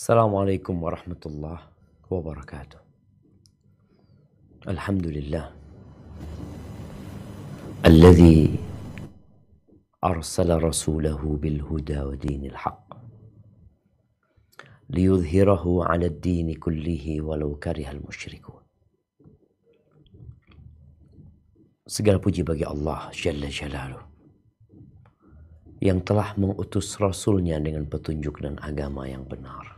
Assalamualaikum warahmatullahi wabarakatuh. Alhamdulillah alladzi arsala rasulahu bil huda wa dinil haqq liyudhhirahu 'ala ad-din kullihi walau karihal musyrikun. Segala puji bagi Allah Jalla Jalaluh yang telah mengutus Rasulnya dengan petunjuk dan agama yang benar,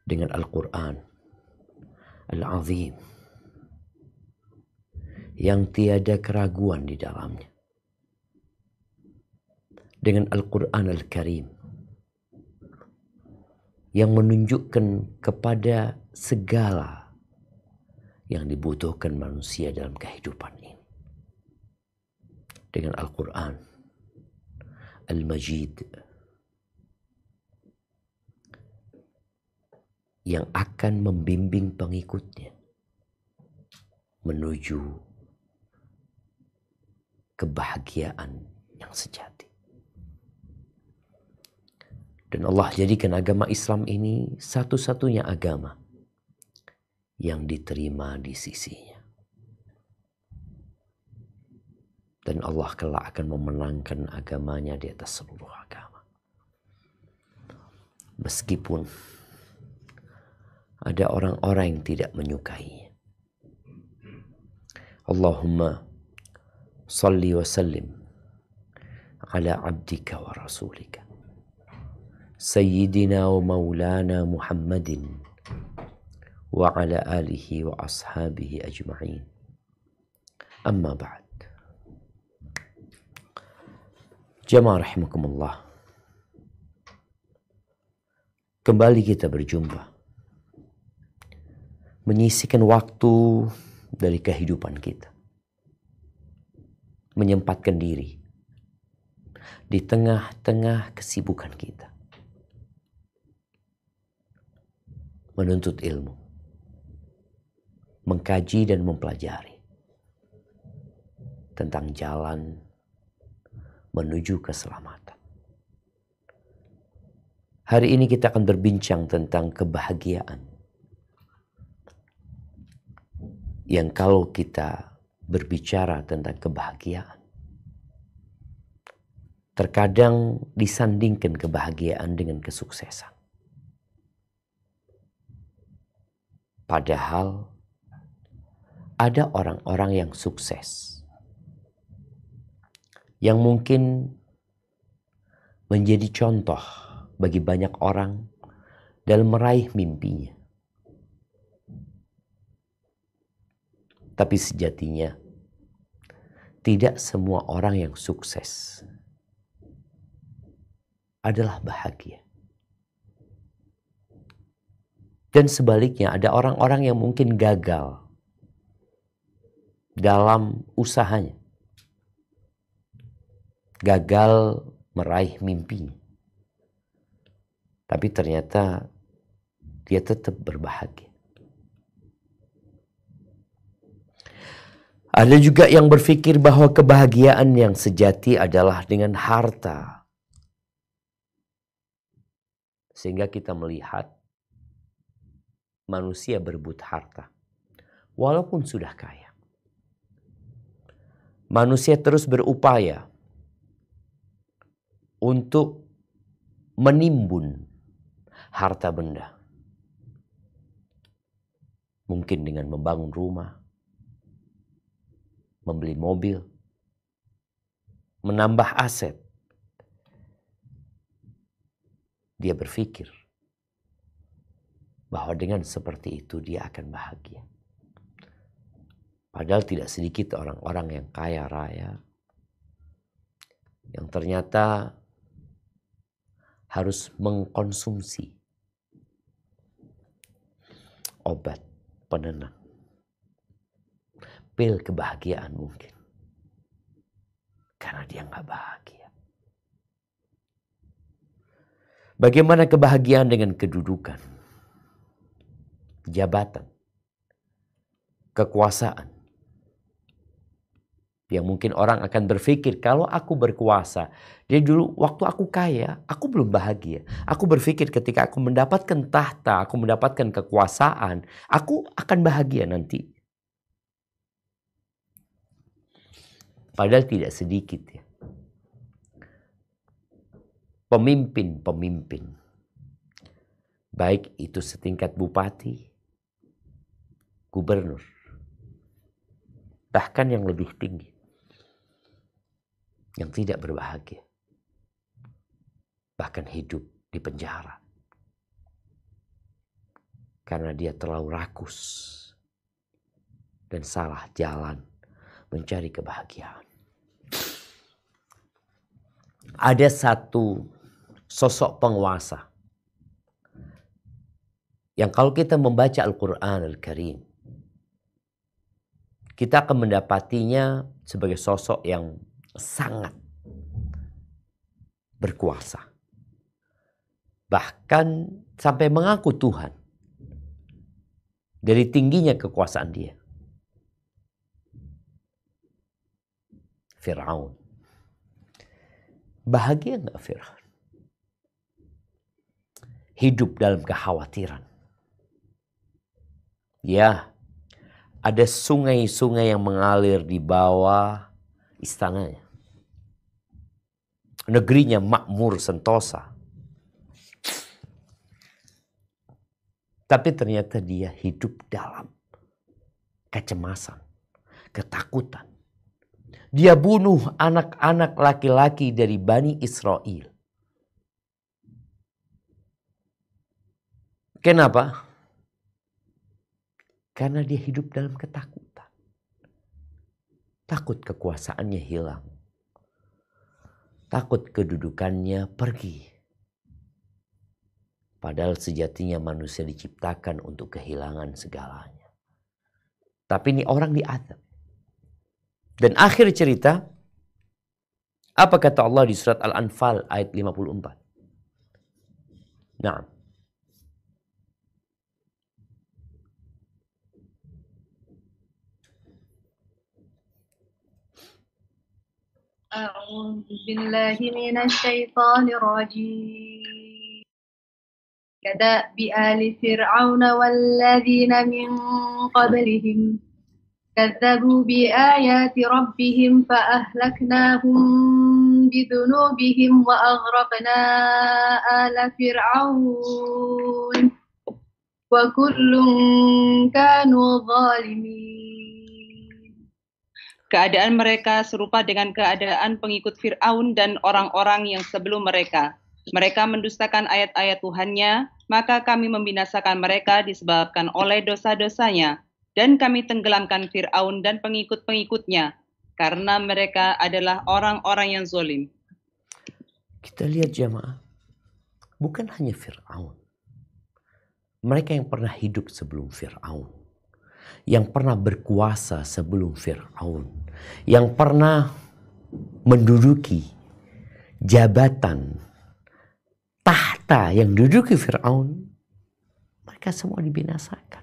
dengan Al-Quran Al-Azim yang tiada keraguan di dalamnya, dengan Al-Quran Al-Karim yang menunjukkan kepada segala yang dibutuhkan manusia dalam kehidupan ini, dengan Al-Quran Al-Majid yang akan membimbing pengikutnya menuju kebahagiaan yang sejati. Dan Allah jadikan agama Islam ini satu-satunya agama yang diterima di sisinya. Dan Allah kelak akan memenangkan agamanya di atas seluruh agama. Meskipun ada orang-orang yang tidak menyukainya. Allahumma salli wa sallim ala abdika wa rasulika Sayyidina wa maulana Muhammadin wa ala alihi wa ashabihi ajma'in. Amma ba'd. Jamaah rahimakumullah. Kembali kita berjumpa, menyisihkan waktu dari kehidupan kita, menyempatkan diri di tengah-tengah kesibukan kita, menuntut ilmu, mengkaji dan mempelajari tentang jalan menuju keselamatan. Hari ini kita akan berbincang tentang kebahagiaan yang kalau kita berbicara tentang kebahagiaan, terkadang disandingkan kebahagiaan dengan kesuksesan. Padahal ada orang-orang yang sukses, yang mungkin menjadi contoh bagi banyak orang dalam meraih mimpinya. Tapi sejatinya tidak semua orang yang sukses adalah bahagia. Dan sebaliknya ada orang-orang yang mungkin gagal dalam usahanya, gagal meraih mimpinya, tapi ternyata dia tetap berbahagia. Ada juga yang berpikir bahwa kebahagiaan yang sejati adalah dengan harta. Sehingga kita melihat manusia berebut harta, walaupun sudah kaya. Manusia terus berupaya untuk menimbun harta benda. Mungkin dengan membangun rumah, membeli mobil, menambah aset. Dia berpikir bahwa dengan seperti itu dia akan bahagia. Padahal tidak sedikit orang-orang yang kaya raya yang ternyata harus mengkonsumsi obat penenang, pil kebahagiaan mungkin, karena dia nggak bahagia. Bagaimana kebahagiaan dengan kedudukan, jabatan, kekuasaan? Yang mungkin orang akan berpikir, kalau aku berkuasa, dia dulu waktu aku kaya, aku belum bahagia. Aku berpikir ketika aku mendapatkan tahta, aku mendapatkan kekuasaan, aku akan bahagia nanti. Padahal tidak sedikit ya. Pemimpin-pemimpin, baik itu setingkat bupati, gubernur, bahkan yang lebih tinggi, yang tidak berbahagia, bahkan hidup di penjara karena dia terlalu rakus dan salah jalan mencari kebahagiaan. Ada satu sosok penguasa yang kalau kita membaca Al-Quran Al-Karim, kita akan mendapatinya sebagai sosok yang sangat berkuasa. Bahkan sampai mengaku Tuhan dari tingginya kekuasaan dia. Fir'aun. Bahagia nggak Fir'aun? Hidup dalam kekhawatiran. Ya, ada sungai-sungai yang mengalir di bawah istananya. Negerinya makmur sentosa. Tapi ternyata dia hidup dalam kecemasan, ketakutan. Dia bunuh anak-anak laki-laki dari Bani Israel. Kenapa? Karena dia hidup dalam ketakutan. Takut kekuasaannya hilang. Takut kedudukannya pergi. Padahal sejatinya manusia diciptakan untuk kehilangan segalanya. Tapi ini orang diazab. Dan akhir cerita, apa kata Allah di surat Al-Anfal ayat 54? Nah. أعوذ بالله من الشيطان الرجيم كدأب آل فرعون والذين من قبلهم كذبوا بآيات ربهم فأهلكناهم بذنوبهم وأغرقنا آل فرعون وكل كانوا ظالمين. Keadaan mereka serupa dengan keadaan pengikut Fir'aun dan orang-orang yang sebelum mereka. Mereka mendustakan ayat-ayat Tuhannya, maka kami membinasakan mereka disebabkan oleh dosa-dosanya. Dan kami tenggelamkan Fir'aun dan pengikut-pengikutnya, karena mereka adalah orang-orang yang zalim. Kita lihat jamaah, bukan hanya Fir'aun. Mereka yang pernah hidup sebelum Fir'aun, yang pernah berkuasa sebelum Fir'aun, yang pernah menduduki jabatan, tahta yang duduki Fir'aun, mereka semua dibinasakan.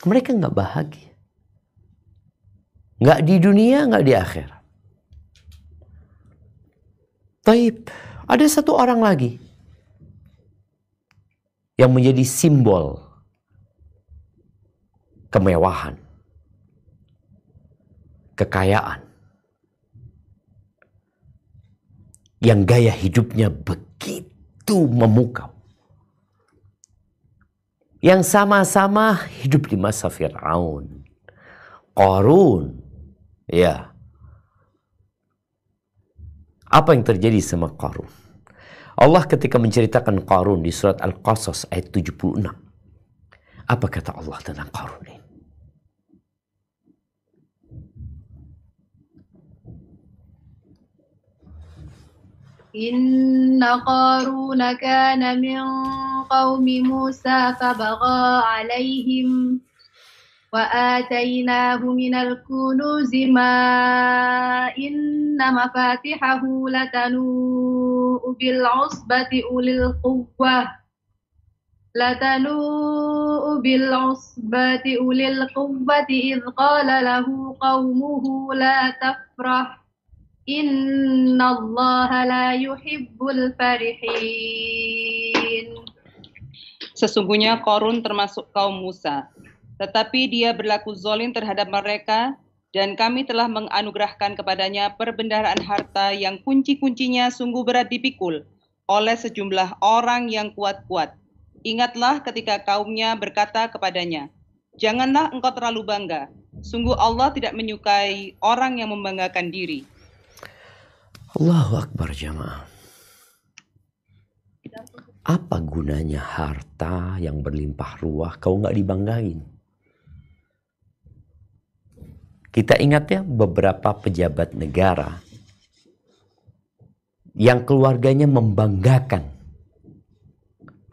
Mereka nggak bahagia. Nggak di dunia, nggak di akhirat. Taib, ada satu orang lagi yang menjadi simbol kemewahan, kekayaan, yang gaya hidupnya begitu memukau, yang sama-sama hidup di masa Fir'aun, Qarun. Ya. Apa yang terjadi sama Qarun? Allah ketika menceritakan Qarun di surat Al-Qasas ayat 76. Apa kata Allah tentang Qarun ini? Inna Qaruna kana min qaumi Musa fabagha alaihim wa atainahu minal kunuzi ma inna mafatihahu latanu bil usbati ulil quwwah لتنوء بالعصبة أولي القوة إذ قال له قومه لا تفرح إن الله لا يحب الفرحين. Sesungguhnya Qarun termasuk kaum Musa, tetapi dia berlaku zalim terhadap mereka, dan kami telah menganugerahkan kepadanya perbendaharaan harta yang kunci-kuncinya sungguh berat dipikul oleh sejumlah orang yang kuat-kuat. Ingatlah ketika kaumnya berkata kepadanya, "Janganlah engkau terlalu bangga. Sungguh Allah tidak menyukai orang yang membanggakan diri." Allahu Akbar jamaah. Apa gunanya harta yang berlimpah ruah kau nggak dibanggain? Kita ingat ya beberapa pejabat negara yang keluarganya membanggakan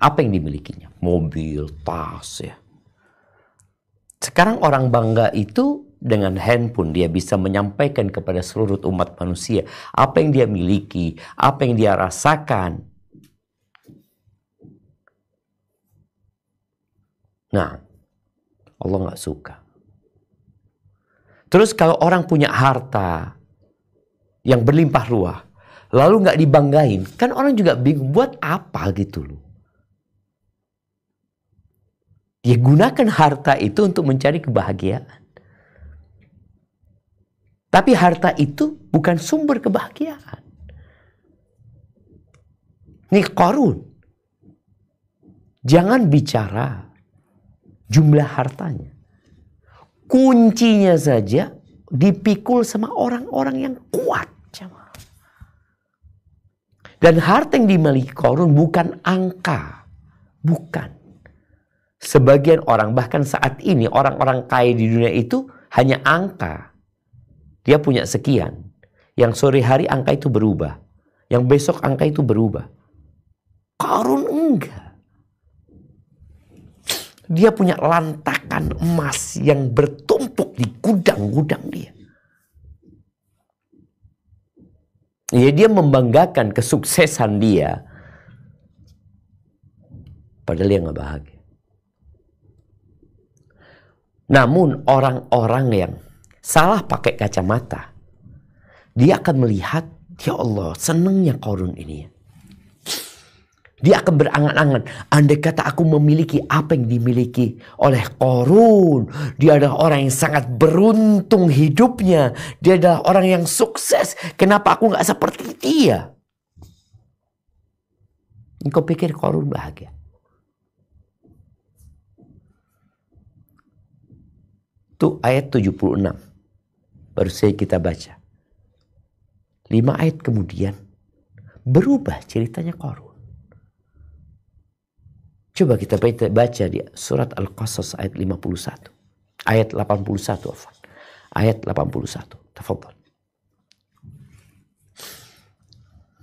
apa yang dimilikinya, mobil, tas ya. Sekarang orang bangga itu dengan handphone dia bisa menyampaikan kepada seluruh umat manusia apa yang dia miliki, apa yang dia rasakan. Nah, Allah nggak suka. Terus kalau orang punya harta yang berlimpah ruah, lalu nggak dibanggain, kan orang juga bingung buat apa gitu loh. Dia gunakan harta itu untuk mencari kebahagiaan. Tapi harta itu bukan sumber kebahagiaan. Nih Qarun, jangan bicara jumlah hartanya. Kuncinya saja dipikul sama orang-orang yang kuat. Dan harta yang dimiliki Qarun bukan angka. Bukan. Sebagian orang, bahkan saat ini orang-orang kaya di dunia itu hanya angka. Dia punya sekian. Yang sore hari angka itu berubah. Yang besok angka itu berubah. Qarun enggak. Dia punya lantakan emas yang bertumpuk di gudang-gudang dia. Ya, dia membanggakan kesuksesan dia. Padahal dia nggak bahagia. Namun orang-orang yang salah pakai kacamata, dia akan melihat, ya Allah, senangnya Qarun ini. Dia akan berangan-angan, andai kata aku memiliki apa yang dimiliki oleh Qarun. Dia adalah orang yang sangat beruntung hidupnya. Dia adalah orang yang sukses. Kenapa aku nggak seperti dia? Engkau pikir Qarun bahagia? Itu ayat 76. Baru saja kita baca. 5 ayat kemudian berubah ceritanya Qarun. Coba kita baca di surat Al-Qasas ayat 51. Ayat 81. Ayat 81. Tafadhal.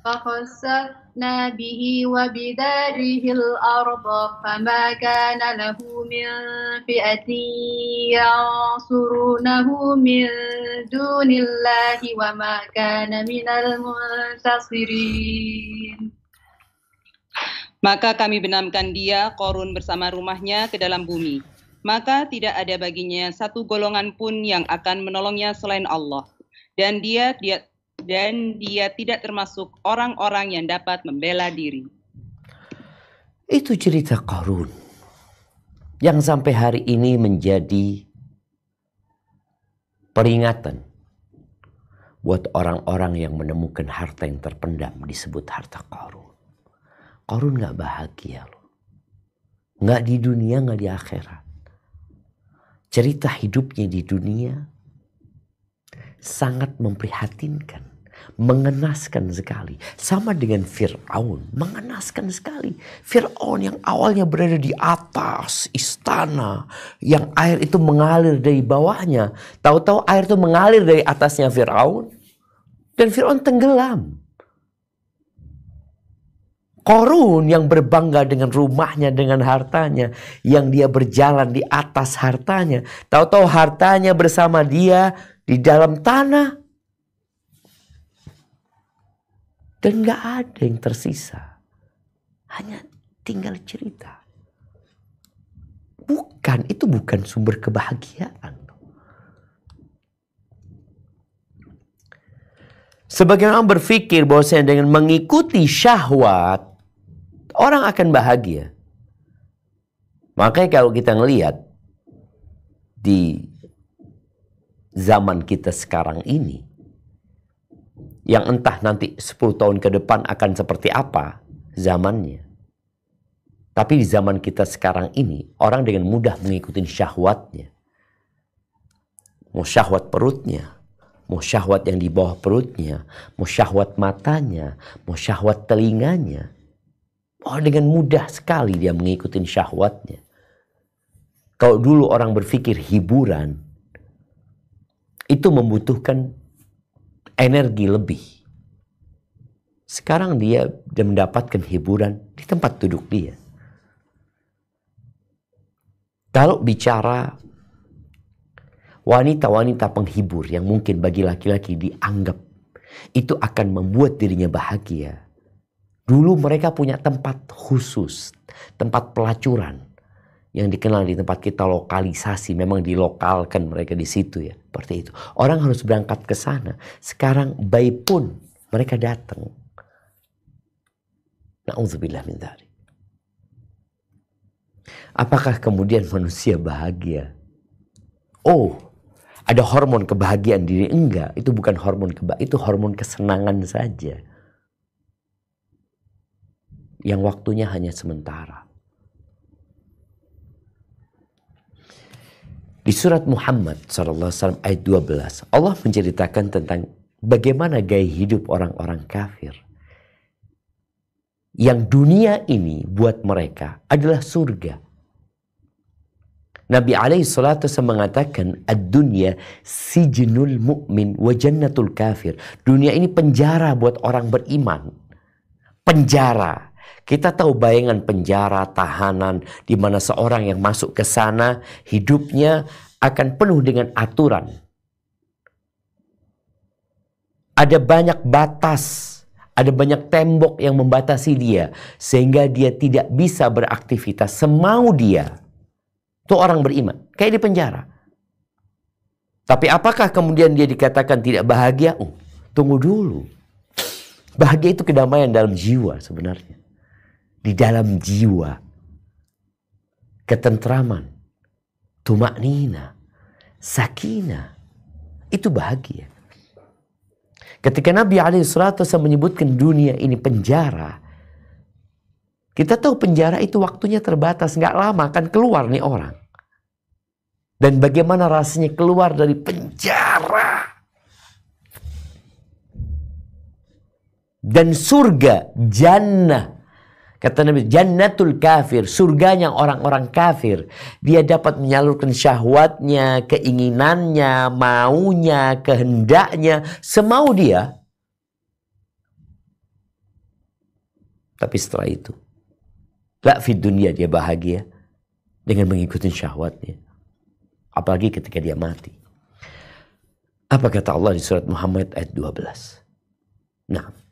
فخسفنا به وبداره الأرض فما كان له من فئة ينصرونه من دون الله وما كان من المنتصرين. Maka kami benamkan dia, Qarun bersama rumahnya ke dalam bumi. Maka tidak ada baginya satu golongan pun yang akan menolongnya selain Allah. Dan dia tidak termasuk orang-orang yang dapat membela diri. Itu cerita Qarun yang sampai hari ini menjadi peringatan buat orang-orang yang menemukan harta yang terpendam disebut harta Qarun. Qarun gak bahagia loh. Gak di dunia, gak di akhirat. Cerita hidupnya di dunia sangat memprihatinkan, mengenaskan sekali. Sama dengan Fir'aun, mengenaskan sekali. Fir'aun yang awalnya berada di atas istana, yang air itu mengalir dari bawahnya. Tahu-tahu air itu mengalir dari atasnya Fir'aun, dan Fir'aun tenggelam. Qarun yang berbangga dengan rumahnya, dengan hartanya, yang dia berjalan di atas hartanya. Tahu-tahu hartanya bersama dia di dalam tanah. Dan gak ada yang tersisa. Hanya tinggal cerita. makan itu bukan sumber kebahagiaan. Sebagian orang berpikir bahwasanya dengan mengikuti syahwat orang akan bahagia. Makanya kalau kita ngelihat di zaman kita sekarang ini, yang entah nanti 10 tahun ke depan akan seperti apa zamannya. Tapi di zaman kita sekarang ini, orang dengan mudah mengikuti syahwatnya. Mau syahwat perutnya, mau syahwat yang di bawah perutnya, mau syahwat matanya, mau syahwat telinganya. Orang dengan mudah sekali dia mengikuti syahwatnya. Kalau dulu orang berpikir hiburan, itu membutuhkan energi lebih. Sekarang dia mendapatkan hiburan di tempat duduk dia. Kalau bicara wanita-wanita penghibur yang mungkin bagi laki-laki dianggap itu akan membuat dirinya bahagia. Dulu mereka punya tempat khusus, tempat pelacuran yang dikenal di tempat kita lokalisasi, memang dilokalkan mereka di situ ya, seperti itu. Orang harus berangkat ke sana. Sekarang bayi pun mereka datang. Na'udzubillah min dzalik. Apakah kemudian manusia bahagia? Oh, ada hormon kebahagiaan diri? Enggak, itu bukan hormon kebahagiaan, itu hormon kesenangan saja. Yang waktunya hanya sementara. Di surat Muhammad SAW ayat 12, Allah menceritakan tentang bagaimana gaya hidup orang-orang kafir. Yang dunia ini buat mereka adalah surga. Nabi SAW mengatakan, ad-dunya sijnul mu'min wa jannatul kafir. Dunia ini penjara buat orang beriman. Penjara. Kita tahu bayangan penjara, tahanan, di mana seorang yang masuk ke sana, hidupnya akan penuh dengan aturan. Ada banyak batas, ada banyak tembok yang membatasi dia, sehingga dia tidak bisa beraktivitas semau dia. Itu orang beriman, kayak di penjara. Tapi apakah kemudian dia dikatakan tidak bahagia? Tunggu dulu. Bahagia itu kedamaian dalam jiwa sebenarnya. Di dalam jiwa. Ketentraman. Tumaknina. Sakinah. Itu bahagia. Ketika Nabi SAW menyebutkan dunia ini penjara, kita tahu penjara itu waktunya terbatas, nggak lama akan keluar nih orang. Dan bagaimana rasanya keluar dari penjara. Dan surga, jannah. Kata Nabi, jannatul kafir, surganya orang-orang kafir. Dia dapat menyalurkan syahwatnya, keinginannya, maunya, kehendaknya, semau dia. Tapi setelah itu, la fid dunia dia bahagia dengan mengikuti syahwatnya. Apalagi ketika dia mati. Apa kata Allah di surat Muhammad ayat 12? Nah.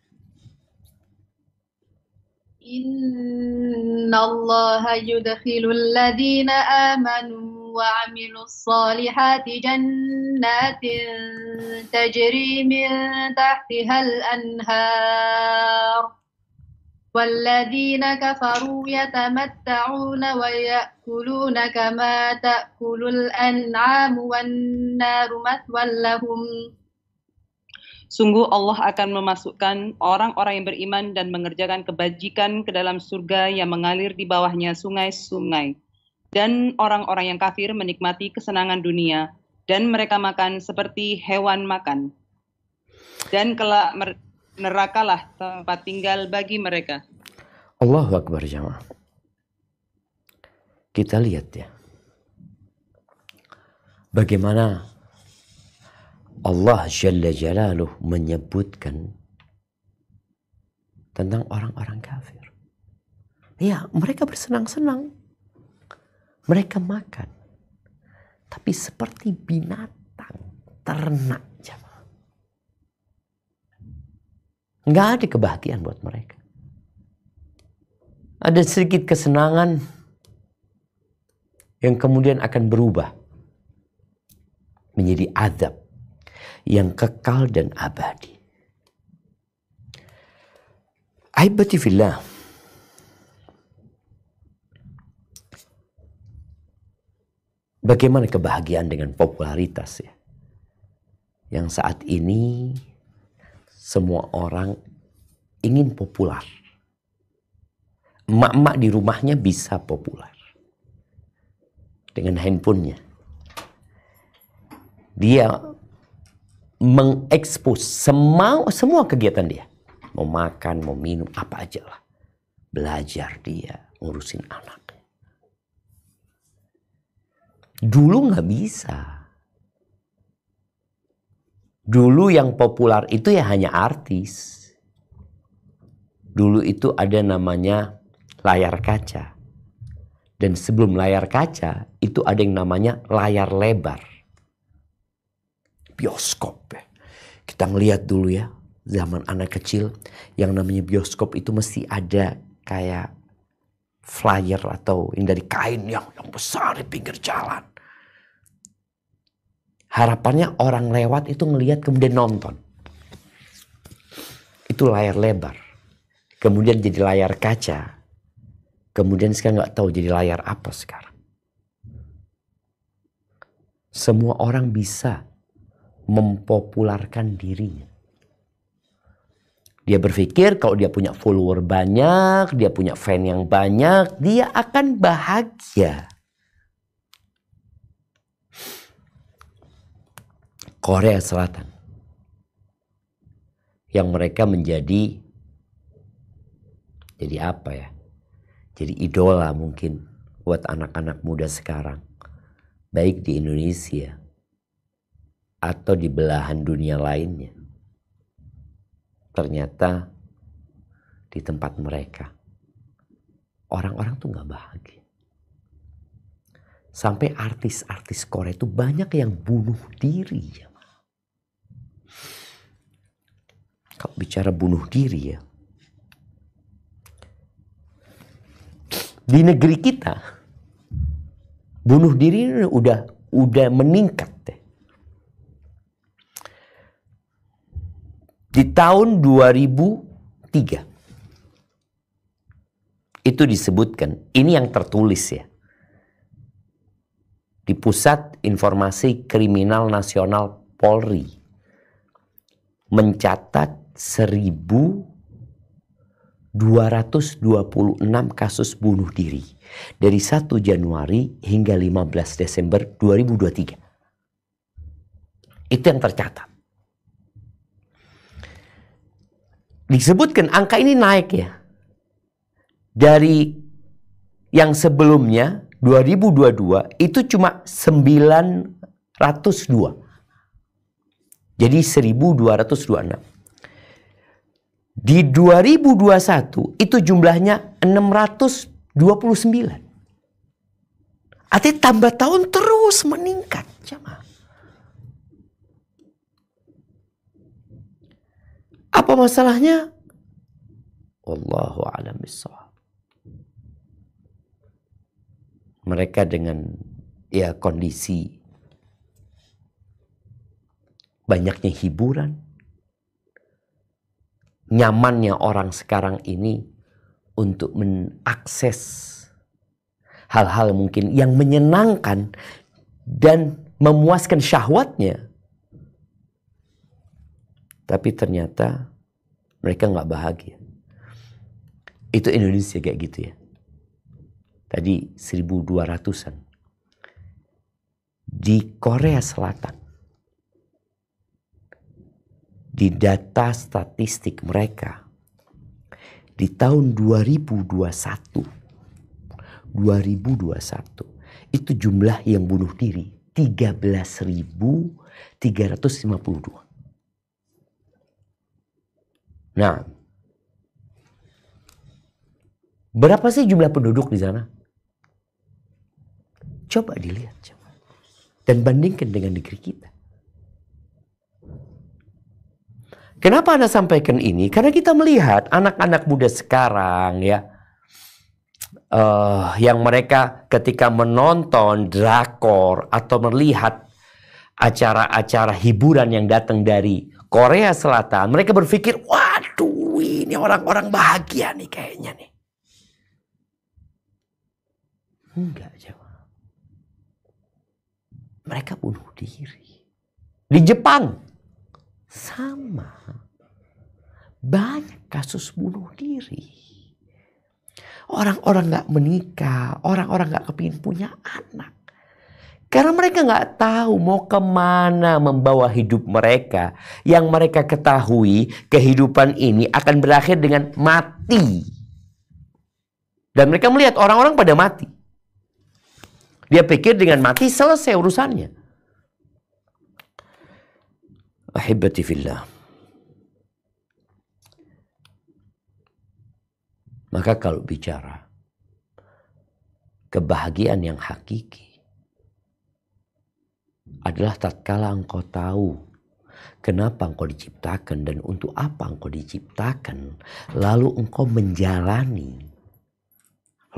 Innallaha yudkhilul ladzina amanu wa 'amilus solihati jannatin tajri min tahtihal anhar. وَالَّذِينَ كَفَرُوا يَتَمَتَّعُونَ وَيَأْكُلُونَ كَمَا تَأْكُلُ الْأَنْعَامُ وَالنَّارُ مَثْوًى لَهُمْ. Sungguh Allah akan memasukkan orang-orang yang beriman dan mengerjakan kebajikan ke dalam surga yang mengalir di bawahnya sungai-sungai. Dan orang-orang yang kafir menikmati kesenangan dunia dan mereka makan seperti hewan makan. Dan kelak nerakalah tempat tinggal bagi mereka. Allahu Akbar jamaah. Kita lihat ya. Bagaimana Allah Jalla Jalaluh menyebutkan tentang orang-orang kafir. Ya, mereka bersenang-senang. Mereka makan. Tapi seperti binatang, ternak. Nggak ada kebahagiaan buat mereka. Ada sedikit kesenangan. yang kemudian akan berubah menjadi azab yang kekal dan abadi. Ahibati fillah, bagaimana kebahagiaan dengan popularitas ya? Yang saat ini semua orang ingin populer. Emak-emak di rumahnya bisa populer dengan handphonenya. Dia mengekspos semua kegiatan dia. Mau makan, mau minum, apa aja lah. Belajar dia, ngurusin anak. Dulu nggak bisa. Dulu yang populer itu ya hanya artis. Dulu itu ada namanya layar kaca. Dan sebelum layar kaca itu ada yang namanya layar lebar. Bioskop ya. Kita ngeliat dulu ya, zaman anak kecil yang namanya bioskop itu mesti ada kayak flyer atau yang dari kain yang besar di pinggir jalan. Harapannya orang lewat itu ngelihat kemudian nonton. Itu layar lebar. Kemudian jadi layar kaca. Kemudian sekarang nggak tahu jadi layar apa sekarang. Semua orang bisa mempopularkan dirinya. Dia berpikir kalau dia punya follower banyak, dia punya fan yang banyak, dia akan bahagia. Korea Selatan. Yang mereka menjadi apa ya? Jadi idola mungkin buat anak-anak muda sekarang. Baik di Indonesia atau di belahan dunia lainnya. Ternyata di tempat mereka orang-orang tuh gak bahagia. Sampai artis-artis Korea itu banyak yang bunuh diri. Kalau bicara bunuh diri ya, di negeri kita bunuh diri udah meningkat deh. Di tahun 2003 itu disebutkan, ini yang tertulis ya, di Pusat Informasi Kriminal Nasional Polri mencatat 1.226 kasus bunuh diri dari 1 Januari hingga 15 Desember 2023. Itu yang tercatat. Disebutkan angka ini naik ya. Dari yang sebelumnya 2022 itu cuma 902. Jadi 1.226. Di 2021 itu jumlahnya 629. Artinya tambah tahun terus meningkat. Apa masalahnya? Wallahu a'lam bishawab. Mereka dengan ya kondisi banyaknya hiburan, nyamannya orang sekarang ini untuk mengakses hal-hal mungkin yang menyenangkan dan memuaskan syahwatnya. Tapi ternyata mereka nggak bahagia. Itu Indonesia kayak gitu ya. Tadi 1.200-an. Di Korea Selatan, di data statistik mereka, di tahun 2021 itu jumlah yang bunuh diri 13.352. Nah, berapa sih jumlah penduduk di sana? Coba dilihat dan bandingkan dengan negeri kita. Kenapa Anda sampaikan ini? Karena kita melihat anak-anak muda sekarang ya, yang mereka ketika menonton drakor atau melihat acara-acara hiburan yang datang dari Korea Selatan, mereka berpikir, waduh, ini orang-orang bahagia nih kayaknya nih. Enggak, jemaah. Mereka bunuh diri. Di Jepang sama. Banyak kasus bunuh diri. Orang-orang gak menikah, orang-orang gak kepingin punya anak. Karena mereka gak tahu mau kemana membawa hidup mereka. Yang mereka ketahui kehidupan ini akan berakhir dengan mati. Dan mereka melihat orang-orang pada mati. Dia pikir dengan mati selesai urusannya. Ahibati fillah. Maka kalau bicara kebahagiaan yang hakiki adalah tatkala engkau tahu kenapa engkau diciptakan dan untuk apa engkau diciptakan. Lalu engkau menjalani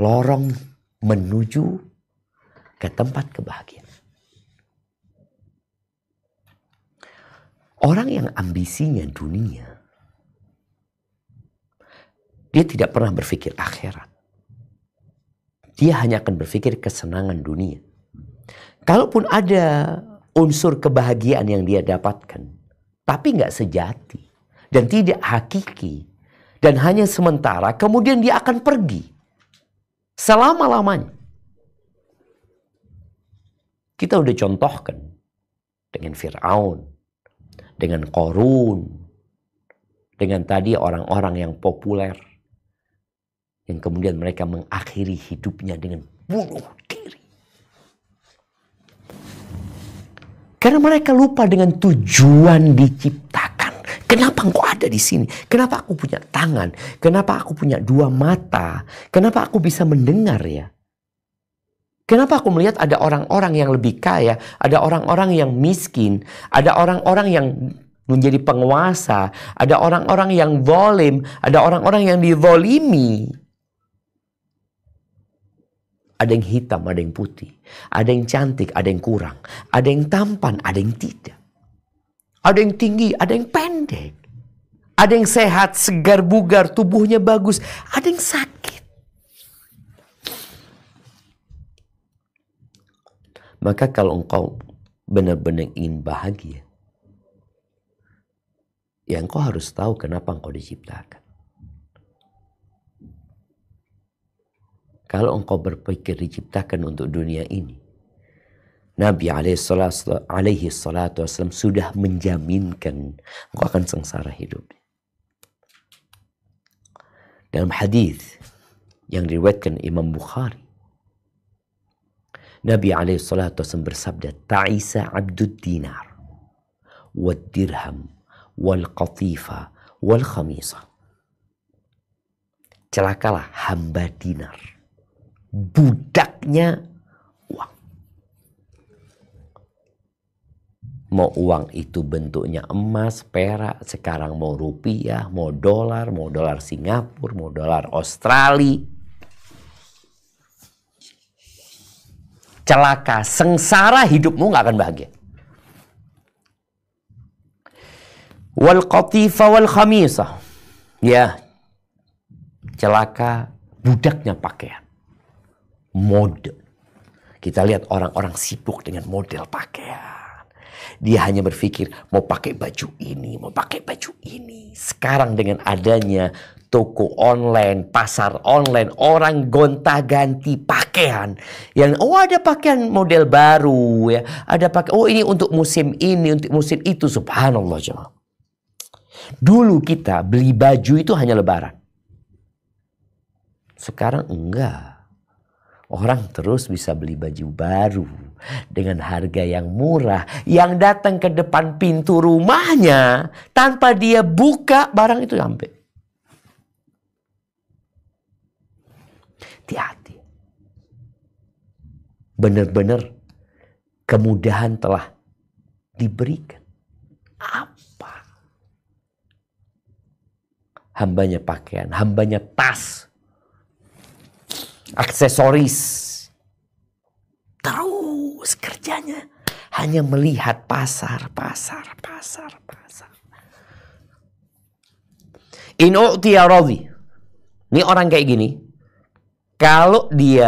lorong menuju ke tempat kebahagiaan. Orang yang ambisinya dunia, dia tidak pernah berpikir akhirat. Dia hanya akan berpikir kesenangan dunia. Kalaupun ada unsur kebahagiaan yang dia dapatkan, tapi nggak sejati dan tidak hakiki dan hanya sementara, kemudian dia akan pergi selama-lamanya. Kita udah contohkan dengan Fir'aun, dengan Qarun, dengan tadi orang-orang yang populer yang kemudian mereka mengakhiri hidupnya dengan bunuh diri. Karena mereka lupa dengan tujuan diciptakan. Kenapa engkau ada di sini? Kenapa aku punya tangan? Kenapa aku punya dua mata? Kenapa aku bisa mendengar ya? Kenapa aku melihat ada orang-orang yang lebih kaya, ada orang-orang yang miskin, ada orang-orang yang menjadi penguasa, ada orang-orang yang zalim, ada orang-orang yang dizalimi. Ada yang hitam, ada yang putih. Ada yang cantik, ada yang kurang. Ada yang tampan, ada yang tidak. Ada yang tinggi, ada yang pendek. Ada yang sehat, segar, bugar, tubuhnya bagus. Ada yang sakit. Maka kalau engkau benar-benar ingin bahagia, ya engkau harus tahu kenapa engkau diciptakan. Kalau engkau berpikir diciptakan untuk dunia ini, Nabi alaihi salatu wasallam sudah menjaminkan engkau akan sengsara hidup. Dalam hadis yang diriwayatkan Imam Bukhari, Nabi alaihi salatu wasallam bersabda, "Ta'isa 'abdud dinar wad dirham wal qatifa wal khamisah." Celakalah hamba dinar, budaknya uang. Mau uang itu bentuknya emas, perak, sekarang mau rupiah, mau dolar Singapura, mau dolar Australia. Celaka, sengsara hidupmu gak akan bahagia. Wal qatifa wal khamisah. Ya, celaka budaknya pakaian. Mode. Kita lihat orang-orang sibuk dengan model pakaian. Dia hanya berpikir mau pakai baju ini, mau pakai baju ini. Sekarang dengan adanya toko online, pasar online, orang gonta-ganti pakaian. Yang ada pakaian model baru ya, ada pakai ini untuk musim ini, untuk musim itu. Subhanallah jemaah. Dulu kita beli baju itu hanya lebaran. Sekarang enggak. Orang terus bisa beli baju baru dengan harga yang murah, yang datang ke depan pintu rumahnya tanpa dia buka barang itu sampai. Hati-hati. Benar-benar kemudahan telah diberikan. Apa? Hambanya pakaian, hambanya tas. aksesoris. Terus kerjanya hanya melihat pasar. In u'tiya radhi. Ini orang kayak gini, kalau dia